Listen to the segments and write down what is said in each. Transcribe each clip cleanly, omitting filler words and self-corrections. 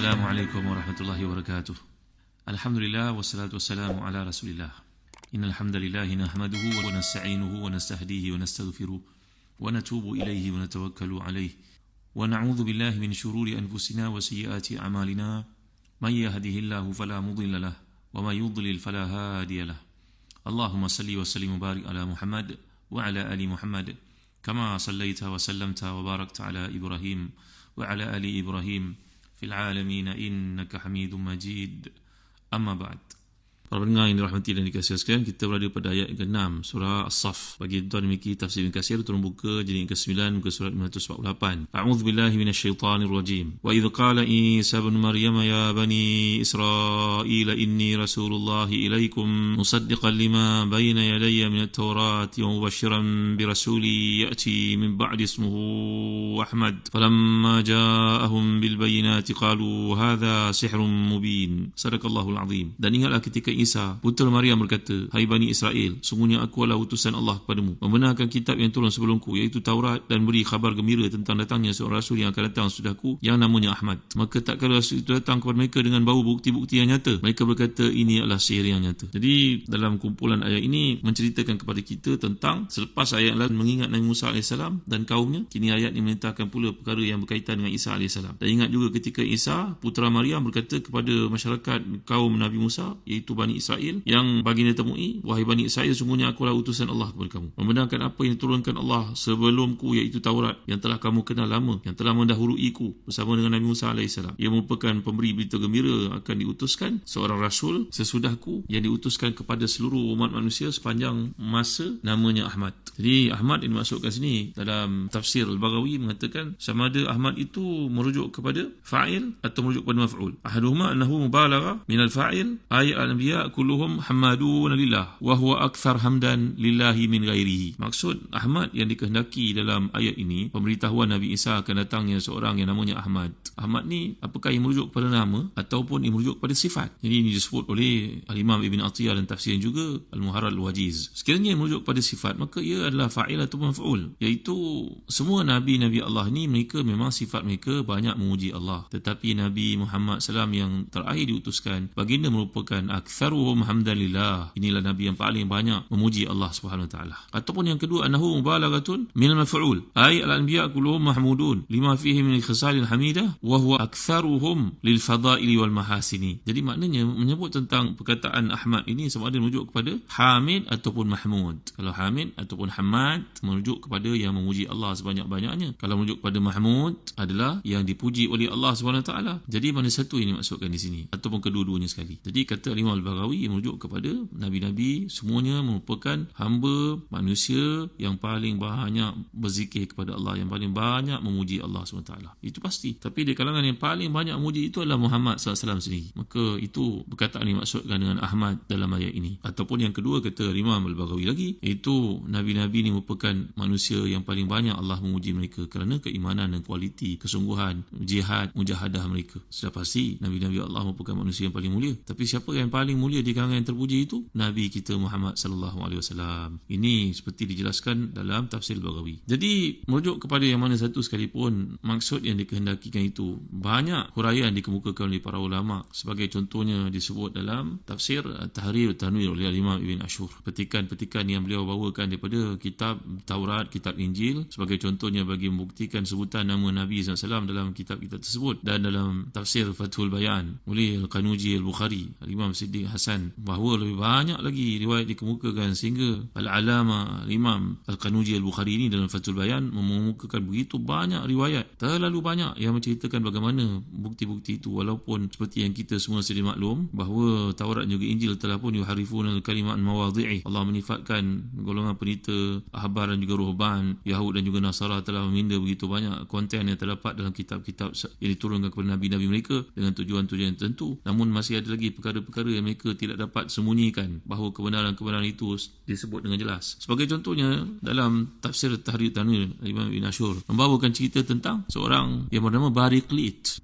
Assalamualaikum warahmatullahi wabarakatuh. Alhamdulillah wassalatu wassalamu ala Rasulillah. Innal hamdalillah nahmaduhu wa nasta'inuhu wa nastahdihi wa nastaghfiruh wa natubu ilayhi wa natawakkalu alayhi wa na'udzu billahi min shururi anfusina wa sayyiati a'malina. May yahdihillahu fala mudilla lahu wa may yudlil fala hadiya lahu. Allahumma salli wa sallim wa barik ala Muhammad wa ala ali Muhammad kama sallaita wa sallamta wa barakta ala Ibrahim wa ala ali Ibrahim fil alamin innaka Hamidum Majid. Amma ba'd. Para pendengar yang dirahmati dan dikasihi sekalian, kita berada pada ayat ke-6 surah As-Saff. Bagi tuan memiliki tafsir Ibn Katsir, turun buka jilid ke-9 muka surat 548. A'udzu billahi minasyaitonir rajim. Wa idz qala Isa ibn Maryam ya bani Israil inni rasulullah ilaikum musaddiqan lima bayna yadayya min at-taurati wa mubashiran bi rasuli ya'ti min ba'di ismuhu Ahmad. Falamma ja'ahum bil bayyinati qalu hadha sihrun mubin. Sadaqallahul azim. Dan ingatlah ketika Isa, putera Maryam berkata, hai Bani Israel, sungguhnya aku adalah utusan Allah kepadamu, membenarkan kitab yang turun sebelumku, iaitu Taurat, dan beri khabar gembira tentang datangnya seorang rasul yang akan datang sesudahku, yang namanya Ahmad. Maka tak kala rasul itu datang kepada mereka dengan bawa bukti-bukti yang nyata, mereka berkata, ini adalah sihir yang nyata. Jadi dalam kumpulan ayat ini menceritakan kepada kita tentang selepas ayat lain mengingat Nabi Musa AS dan kaumnya, kini ayat ini menentangkan pula perkara yang berkaitan dengan Isa AS. Dan ingat juga ketika Isa, putera Maryam, berkata kepada masyarakat kaum Nabi Musa, iaitu Bani Israel, yang baginda temui, wahai Bani Israel, sungguhnya akulah utusan Allah kepada kamu, membenarkan apa yang diturunkan Allah sebelumku, iaitu Taurat, yang telah kamu kenal lama, yang telah mendahuluiku bersama dengan Nabi Musa AS. Ia merupakan pemberi berita gembira akan diutuskan seorang rasul sesudahku yang diutuskan kepada seluruh umat manusia sepanjang masa, namanya Ahmad. Jadi Ahmad yang dimaksudkan sini dalam tafsir Al-Baghawi mengatakan sama ada Ahmad itu merujuk kepada fa'il atau merujuk kepada maf'ul. Ahaduhuma annahu mubalagha min al-fa'il ay al-anbiya kulluhum hamadun lillah wa huwa akthar hamdan lillahi min ghairihi. Maksud Ahmad yang dikehendaki dalam ayat ini, pemberitahuan Nabi Isa akan datangnya seorang yang namanya Ahmad. Ahmad ni apakah yang merujuk kepada nama ataupun yang merujuk kepada sifat? Jadi ini disebut oleh Al-Imam Ibn Atiyah dan tafsir juga Al-Muharrar Al-Wajiz. Sekiranya yang merujuk kepada sifat, maka ia adalah fa'il atau maf'ul, iaitu semua Nabi-Nabi Allah ni mereka memang sifat mereka banyak memuji Allah. Tetapi Nabi Muhammad SAW yang terakhir diutuskan, baginda merupakan aktsaruhum hamdalillah. Inilah Nabi yang paling banyak memuji Allah Subhanahu Wa Taala. Ataupun yang kedua, annahu mubalaghatun min al-maf'ul, ay al-anbiya kulluhum mahmudun lima fihi min al-khisalil hamidah wa huwa aktsaruhum lil fadaili wal mahasini. Jadi maknanya menyebut tentang perkataan Ahmad ini sama ada merujuk kepada Hamid ataupun Mahmud. Kalau Hamid ataupun Hamad merujuk kepada yang memuji Allah sebanyak-banyaknya. Kalau merujuk kepada Mahmud adalah yang dipuji oleh Allah Subhanahu Wa Taala. Jadi mana satu ini maksudkan di sini ataupun kedua-duanya sekali. Jadi kata Imam Al-Baghawi merujuk kepada Nabi-Nabi semuanya merupakan hamba manusia yang paling banyak berzikir kepada Allah, yang paling banyak memuji Allah SWT. Itu pasti. Tapi di kalangan yang paling banyak memuji itu adalah Muhammad SAW sendiri. Maka itu perkataan yang dimaksudkan dengan Ahmad dalam ayat ini. Ataupun yang kedua kata Imam Al-Baghawi lagi, iaitu Nabi-Nabi ini merupakan manusia yang paling banyak Allah memuji mereka kerana keimanan dan kualiti kesungguhan, jihad, mujahadah mereka. Sudah pasti Nabi-Nabi Allah merupakan manusia yang paling mulia. Tapi siapa yang paling mulia di kalangan yang terpuji itu? Nabi kita Muhammad sallallahu alaihi wasallam. Ini seperti dijelaskan dalam tafsir Al-Baghawi. Jadi merujuk kepada yang mana satu sekalipun, maksud yang dikehendakikan itu banyak huraian dikemukakan oleh para ulama. Sebagai contohnya disebut dalam tafsir Tahrir Tanwir oleh Imam Ibn Ashur, petikan-petikan yang beliau bawakan daripada kitab Taurat, kitab Injil, sebagai contohnya bagi membuktikan sebutan nama Nabi SAW dalam kitab-kitab tersebut. Dan dalam tafsir Fathul Bayan oleh Al-Qanuji Al-Bukhari, Imam Siddiq Hasan, bahawa lebih banyak lagi riwayat dikemukakan sehingga Al-Alama Imam Al-Qanuji Al-Bukhari ini dalam Fathul Bayan mengemukakan begitu banyak riwayat, terlalu banyak yang menceritakan bagaimana bukti-bukti itu. Walaupun seperti yang kita semua sedia maklum bahawa Taurat juga Injil telah pun yuharifuna al-kalimat mawadhi'i, Allah menyifatkan golongan penita ahbar dan juga ruhban Yahud dan juga Nasara telah meminda begitu banyak konten yang terdapat dalam kitab-kitab yang diturunkan kepada Nabi-Nabi mereka dengan tujuan-tujuan tertentu. Namun masih ada lagi perkara-perkara yang mereka tidak dapat sembunyikan, bahawa kebenaran-kebenaran itu disebut dengan jelas. Sebagai contohnya dalam tafsir Tahrir Tanwir Imam Ibn Ashur membawakan cerita tentang seorang yang bernama Bariklit.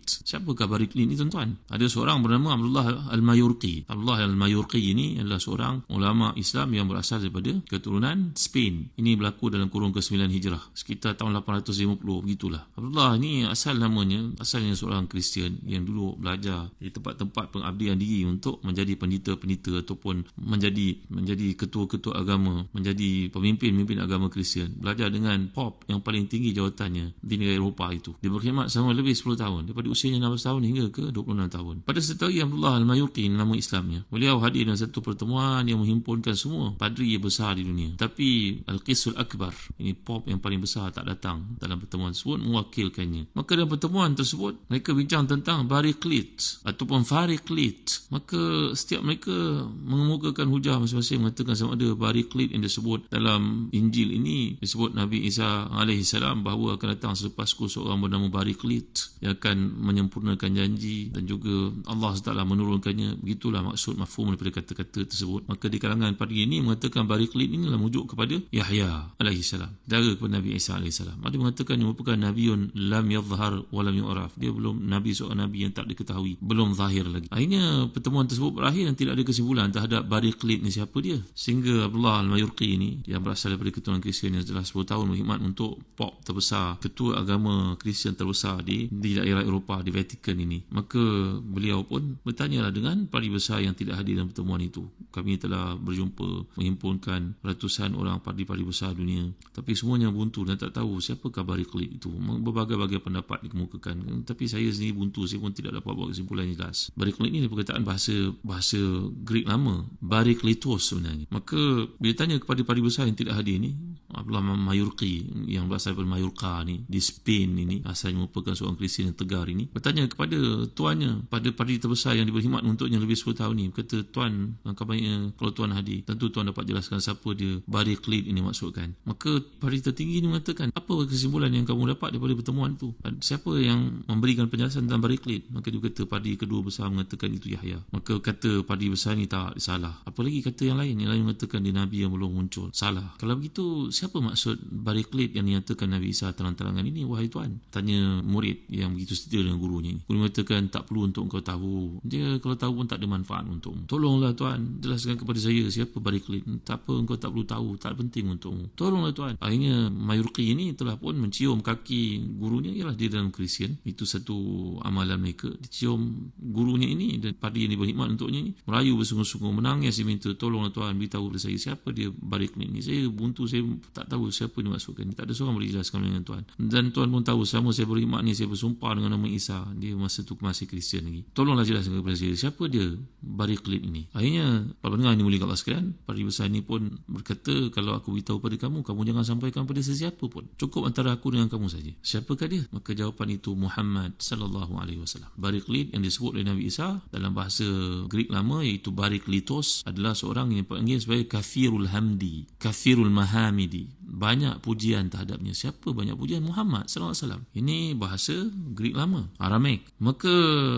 Siapakah Bariklit ini tuan-tuan? Ada seorang bernama Abdullah Al-Mayurqi. Abdullah Al-Mayurqi ini adalah seorang ulama Islam yang berasal daripada keturunan keturunan Spain. Ini berlaku dalam kurun ke-9 Hijrah, sekitar tahun 850 begitulah. Abdullah ni asalnya seorang Kristian yang dulu belajar di tempat-tempat pengabdian diri untuk menjadi pendeta-pendeta ataupun menjadi ketua-ketua agama, menjadi pemimpin agama Kristian. Belajar dengan Pop yang paling tinggi jawatannya di negara Eropah itu. Dia berkhidmat selama lebih 10 tahun, daripada usianya 16 tahun hingga ke 26 tahun. Pada satu hari, Abdullah Al-Mayurqi nama Islamnya, beliau hadir dalam satu pertemuan yang menghimpunkan semua padri besar di dunia. Tapi Al-Qisul Akbar, ini Pop yang paling besar, tak datang dalam pertemuan tersebut mewakilkannya. Maka dalam pertemuan tersebut mereka bincang tentang Bariklit ataupun Fariklit. Maka setiap mereka mengemukakan hujah masing-masing, mengatakan sama ada Bariklit yang disebut dalam Injil ini disebut Nabi Isa alaihissalam bahawa akan datang selepasku seorang bernama Bariklit yang akan menyempurnakan janji, dan juga Allah SWT menurunkannya. Begitulah maksud mafhum daripada kata-kata tersebut. Maka di kalangan padri ini mengatakan Bariklit ini adalah merujuk kepada Yahya alaihissalam, saudara kepada Nabi Isa alaihissalam. Ada mengatakan dia merupakan nabiun lam yadhhar wa lam yu'raf, dia belum nabi, seorang nabi yang tak diketahui, belum zahir lagi. Akhirnya pertemuan tersebut berakhir dan tidak ada kesimpulan terhadap Bariklit ni siapa dia, sehingga Abdullah Al-Mayurqi ni yang berasal daripada keturunan Kristian yang telah 10 tahun berkhidmat untuk Pop terbesar, ketua agama Kristian terbesar di daerah Eropah, di Vatikan ini. Maka beliau pun bertanyalah dengan padri besar yang tidak hadir dalam pertemuan itu. Kami telah berjumpa, menghimpunkan ratusan orang padri-padri besar dunia, tapi semuanya buntu dan tak tahu siapakah Bariklit itu. Berbagai-bagai pendapat dikemukakan, tapi saya sendiri buntu, saya pun tidak dapat buat kesimpulan yang jelas. Bariklit ini perkataan bahasa Greek lama, Bariklitos sebenarnya. Maka bila tanya kepada padri besar yang tidak hadir ni, Abdullah Mayurqi yang berasal dari Mallorca ni di Spain ini, asalnya merupakan seorang Kristian yang tegar ini, bertanya kepada tuannya, pada padri terbesar yang berkhidmat untuknya lebih 10 tahun ni, kata, tuan, langkah baiknya kalau tuan hadir, tentu tuan dapat jelaskan siapa dia Bariklit ini maksudkan. Maka padri tertinggi ini mengatakan, apa kesimpulan yang kamu dapat daripada pertemuan itu? Siapa yang memberikan penjelasan tentang Bariklit? Maka dia kata padri kedua besar mengatakan itu Yahya. Maka kata padri besar ni tak salah. Apa lagi kata yang lain mengatakan dia Nabi yang belum muncul. Salah. Kalau begitu siapa maksud Bariklit yang dinyatakan Nabi Isa terang-terangan ini, wahai tuan? Tanya murid yang begitu setia dengan gurunya ini. Guru mengatakan tak perlu untuk engkau tahu, dia kalau tahu pun tak ada manfaat untukmu. Tolonglah tuan, jelaskan kepada saya siapa Bariklit. Tak apa, engkau tak perlu tahu, tak penting untukmu. Tolonglah tuan. Akhirnya Mayurqi ini telah pun mencium kaki gurunya, ialah dia dalam Kristian, itu satu amalan mereka. Dicium gurunya ini dan padri yang berkhidmat untuknya ini merayu bersungguh-sungguh, menangis, dia minta, tolonglah tuan, beritahu kepada saya siapa dia Bariklit ini. Saya buntu, saya tak tahu siapa dimaksudkan. Tak ada seorang boleh jelaskan dengan tuan. Dan tuan pun tahu selama saya berkhidmat ni saya bersumpah dengan nama Isa, dia masa tu masih Kristian lagi. Tolonglah jelaskan kepada saya siapa dia Bariklit ini. Akhirnya para pendengar ini mulia Allah sekalian, padri besar ini pun berkata, kalau aku beritahu pada kamu, kamu jangan sampaikan pada sesiapa pun, cukup antara aku dengan kamu saja. Siapakah dia? Maka jawapan itu Muhammad sallallahu alaihi wasallam. Bariklit yang disebut oleh Nabi Isa dalam bahasa Greek lama iaitu Bariklitos adalah seorang yang dipanggil sebagai Kathirul Hamdi, Kathirul Mahamidi, banyak pujian terhadapnya. Siapa banyak pujian? Muhammad sallallahu alaihi wasallam. Ini bahasa Greek lama, Aramaik. Maka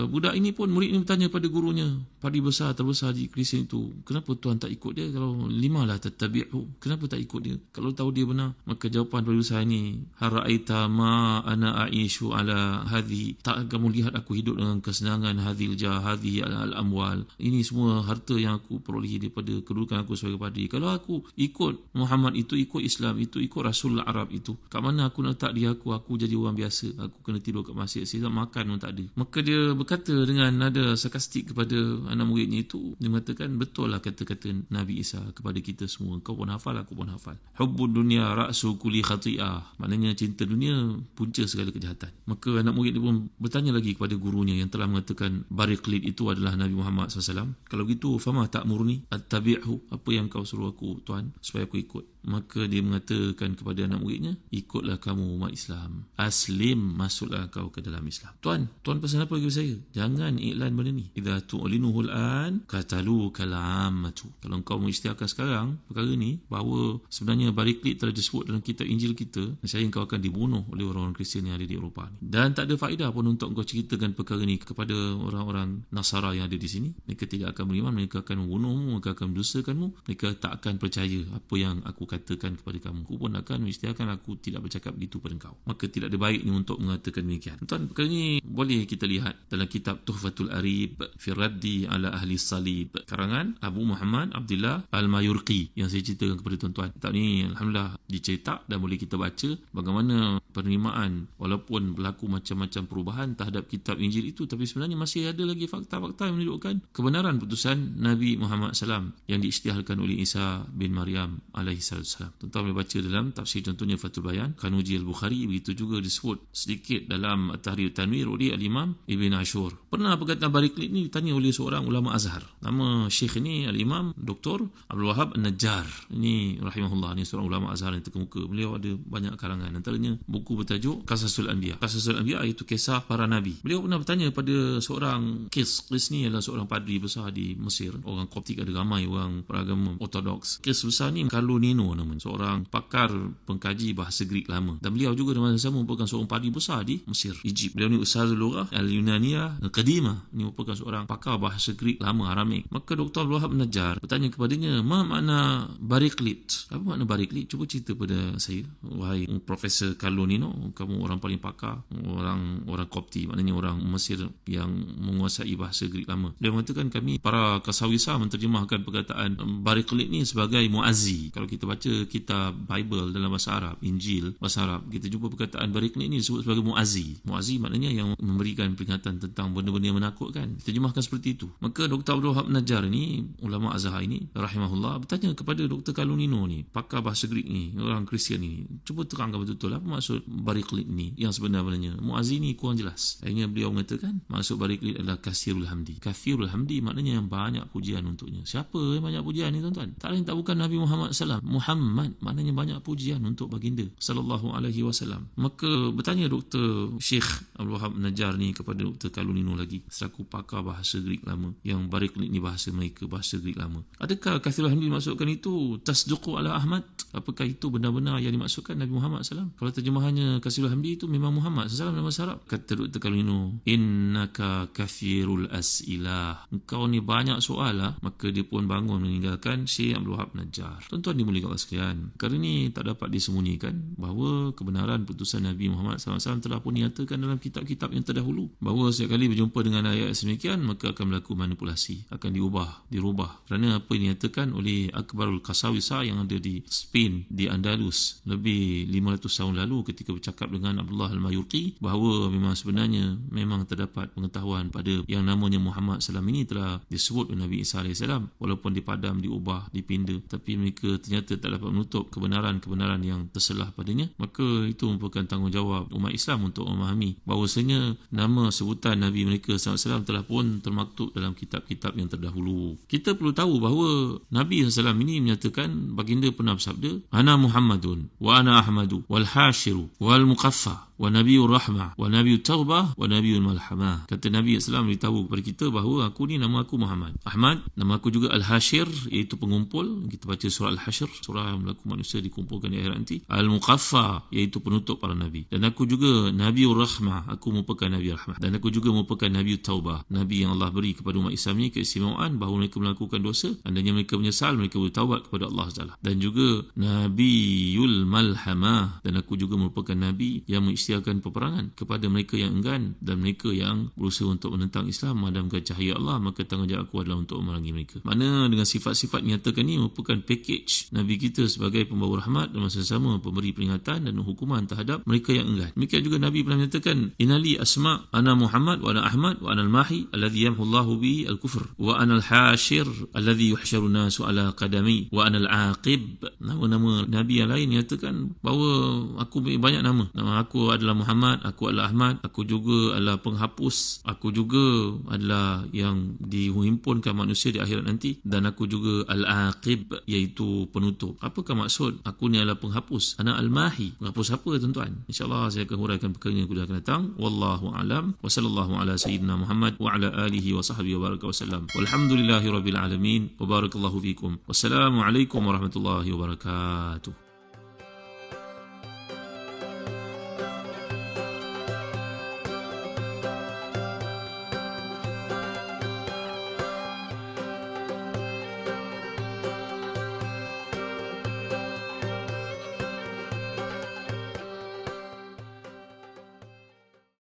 budak ini pun, murid ini bertanya pada gurunya, padri besar terbesar di Kristian itu, kenapa tuan tak ikut dia? Kalau limalah tattabi'u, kenapa tak ikut dia kalau tahu dia benar? Maka jawapan padri besar ini, hara'aita ma ana a'ishu ala hadhi, tak kamu lihat aku hidup dengan kesenangan, hadhil jah, hadhi al-amwal, ini semua harta yang aku perolehi daripada kedudukan aku sebagai padri. Kalau aku ikut Muhammad itu, ikut Islam itu, ikut Rasul Arab itu, kat mana aku nak tak dia aku jadi orang biasa, aku kena tidur kat masjid, saya makan pun tak ada. Maka dia berkata dengan nada sarkastik kepada anak muridnya itu, dia mengatakan, betul lah kata-kata Nabi Isa kepada kita semua, kau pun hafal, aku pun hafal. Hubbud dunya ra'su kulli khati'ah, maknanya cinta dunia punca segala kejahatan. Maka anak murid dia pun bertanya lagi kepada gurunya yang telah mengatakan Bariklit itu adalah Nabi Muhammad SAW, kalau gitu fama ta'murni attabi'hu, apa yang kau suruh aku tuan supaya aku ikut? Maka dia mengatakan kepada anak muridnya, ikutlah kamu umat Islam, aslim, masuklah kau ke dalam Islam. Tuan pesan apa kepada saya? Jangan iklan benda ni. Idza tu'linuhu al-an qataluka al-ammatu. Kalau kau mengisytiharkan sekarang perkara ni, bahawa sebenarnya Bariklit telah disebut dalam kitab Injil kita, saya kau akan dibunuh oleh orang-orang Kristian yang ada di Eropah ni. Dan tak ada faedah pun untuk kau ceritakan perkara ni kepada orang-orang Nasara yang ada di sini. Mereka tidak akan beriman, mereka akan membunuhmu, mereka akan mendustakanmu, mereka tak akan percaya apa yang aku katakan kepada kamu. aku pun akan mengisytiharkan aku tidak bercakap begitu pada engkau. Maka tidak ada baiknya untuk mengatakan demikian. Tuan, perkara ini boleh kita lihat dalam kitab Tuhfatul Arib fi Raddi ala Ahli Salib, karangan Abu Muhammad Abdullah Al-Mayurqi, yang saya ceritakan kepada tuan-tuan. Kitab ni alhamdulillah dicetak dan boleh kita baca bagaimana penerimaan walaupun berlaku macam-macam perubahan terhadap kitab Injil itu, tapi sebenarnya masih ada lagi fakta-fakta yang menunjukkan kebenaran putusan Nabi Muhammad SAW yang diisytiharkan oleh Isa bin Maryam alaihi salam. Tuan-tuan boleh baca dalam tafsir contohnya Fathul Bayan, Kanuji Al-Bukhari, begitu juga disebut sedikit dalam Tahrir Tanwir oleh Al-Imam Ibn Ashur. Pernah perkataan Bariklit ni ditanya oleh seorang ulama Azhar. Nama Syekh ni Al-Imam Dr. Abdul Wahab An-Najjar. Ini rahimahullah, ni seorang ulama Azhar yang terkemuka. Beliau ada banyak karangan, antaranya buku bertajuk Qasasul Anbiya. Qasasul Anbiya iaitu kisah para nabi. Beliau pernah bertanya pada seorang Qis ni adalah seorang padri besar di Mesir. Orang Koptik, ada ramai orang beragama Ortodoks. Qis besar ni Carlo Nino namanya, seorang pakar pengkaji bahasa Greek lama, dan beliau juga dalam masa sama merupakan seorang padri besar di Mesir, Egypt. Beliau ni Ustazul Lughah Al-Yunaniyah Al-Qadimah, ini merupakan seorang pakar bahasa Greek lama, Aramik. Maka Dr. Abdul Wahab Najjar bertanya kepadanya, ma makna Bariklit? Apa makna Bariklit? Cuba cerita pada saya, wahai Profesor Carlo Nino, kamu orang paling pakar, orang Kopti, maknanya orang Mesir yang menguasai bahasa Greek lama. Dia mengatakan, kami para kasawisa menterjemahkan perkataan Bariklit ni sebagai muazzi. Kalau kita baca kitab Bible dalam bahasa Arab, Injil bahasa Arab, kita jumpa perkataan Bariklit ni disebut sebagai muazzi. Muazzi maknanya yang memberikan peringatan tentang benda-benda yang menakutkan. Terjemahkan seperti itu. Maka Dr. Abdul Wahab Najjar ni, ulama Azhar ini rahimahullah, bertanya kepada Dr. Carlo Nino ni, pakar bahasa Greek ni, orang Kristian ni, cuba terangkan betul-betul apa maksud Bariklit ni yang sebenarnya. Muazzi ni kurang jelas. Akhirnya beliau mengatakan maksud Bariklit adalah Kathirul Hamdi. Kathirul Hamdi maknanya yang banyak pujian untuknya. Siapa yang banyak pujian ni tuan-tuan? Tak lain tak bukan Nabi Muhammad SAW. Muhammad maknanya banyak pujian untuk baginda sallallahu alaihi wasallam. Maka bertanya Dr. Syekh Abdul Wahab Najjar ni kepada Dr. Carlo Nino lagi, selaku pakar bahasa Greek lama, yang Bariklit ni bahasa mereka, bahasa Greek lama. Adakah Kathirul Hamdi dimaksudkan itu tasduqu ala Ahmad? Apakah itu benar-benar yang dimaksudkan Nabi Muhammad SAW? Kalau terjemahannya Kathirul Hamdi itu memang Muhammad SAW dalam bahasa Arab. Kata Dr. Carlo Nino, innaka kathirul as'ilah, engkau ni banyak soal lah. Maka dia pun bangun meninggalkan Syekh Abdul Wahab Najjar. Tuan-tuan dimuliakan Allah sekalian, kerana ini tak dapat disembunyikan bahawa kebenaran putusan Nabi Muhammad SAW telah pun dinyatakan dalam kitab-kitab yang terdahulu, bahawa setiap kali berjumpa dengan ayat sedemikian maka akan berlaku manipulasi, akan dirubah kerana apa yang dinyatakan oleh Akbarul Qasawisa yang ada di Spain, di Andalus lebih 500 tahun lalu, ketika bercakap dengan Abdullah Al-Mayurqi, bahawa memang sebenarnya memang terdapat pengetahuan pada yang namanya Muhammad SAW ini telah disebut oleh Nabi Isa AS, walaupun dipadam, diubah, dipinda, tapi mereka ternyata tak dapat menutup kebenaran-kebenaran yang terselah padanya. Maka itu merupakan tanggungjawab umat Islam untuk memahami bahawasanya nama sebutan Nabi mereka SAW telah pun termaktub dalam kitab-kitab yang terdahulu. Kita perlu tahu bahawa Nabi SAW ini menyatakan, baginda pernah bersabda, ana Muhammadun wa ana Ahmadu wal hashiru wal muqaffa wa nabiyur rahmah wa nabiyut taubah wa nabiyul malhamah. Kata Nabi SAW beritahu kepada kita bahawa aku ni, nama aku Muhammad, Ahmad, nama aku juga Al-Hashir, iaitu pengumpul. Kita baca surah Al-Hashr, surah yang berlaku manusia dikumpulkan di akhirat nanti. Al-Muqaffa, iaitu penutup para nabi. Dan aku juga Nabiyur Rahmah, aku merupakan Nabi Rahmah. Dan aku juga merupakan Nabiyut Taubah, Nabi yang Allah beri kepada umat Islam ni keistimewaan bahawa mereka melakukan dosa, andainya mereka menyesal, mereka bertaubat kepada Allah Taala. Dan juga Nabiyul Malhamah, dan aku juga merupakan Nabi yang mengisytiharkan peperangan kepada mereka yang enggan dan mereka yang berusaha untuk menentang Islam memadamkan cahaya Allah, maka tanggungjawab aku adalah untuk memerangi mereka. Mana dengan sifat-sifat nyatakan ini merupakan package Nabi kita sebagai pembawa rahmat dan masa sama pemberi peringatan dan hukuman terhadap mereka yang enggan. Demikian juga Nabi pernah menyatakan, innali asma ana Muhammad wa ana Ahmad wa ana al-mahi alladhi yamhu Allahu bihi al-kufr wa ana al-hashir alladhi yuhsyaru nasu ala qadami wa ana al-aqib. Nama-nama Nabi yang lain nyatakan bahawa aku banyak nama. Nama aku adalah Muhammad, aku adalah Ahmad, aku juga adalah penghapus, aku juga adalah yang dihimpunkan manusia di akhirat nanti, dan aku juga al-aqib, iaitu penutup. Apakah maksud aku ni adalah penghapus? Ana al-mahi, penghapus apa tuan-tuan? InsyaAllah saya akan huraikan perkara yang akan datang. Wallahu a'lam wa sallallahu ala sayyidina Muhammad wa ala alihi wa sahbihi wa baraka wa sallam. Walhamdulillahi rabbil alamin wa barakallahu fikum. Wassalamualaikum warahmatullahi wabarakatuh.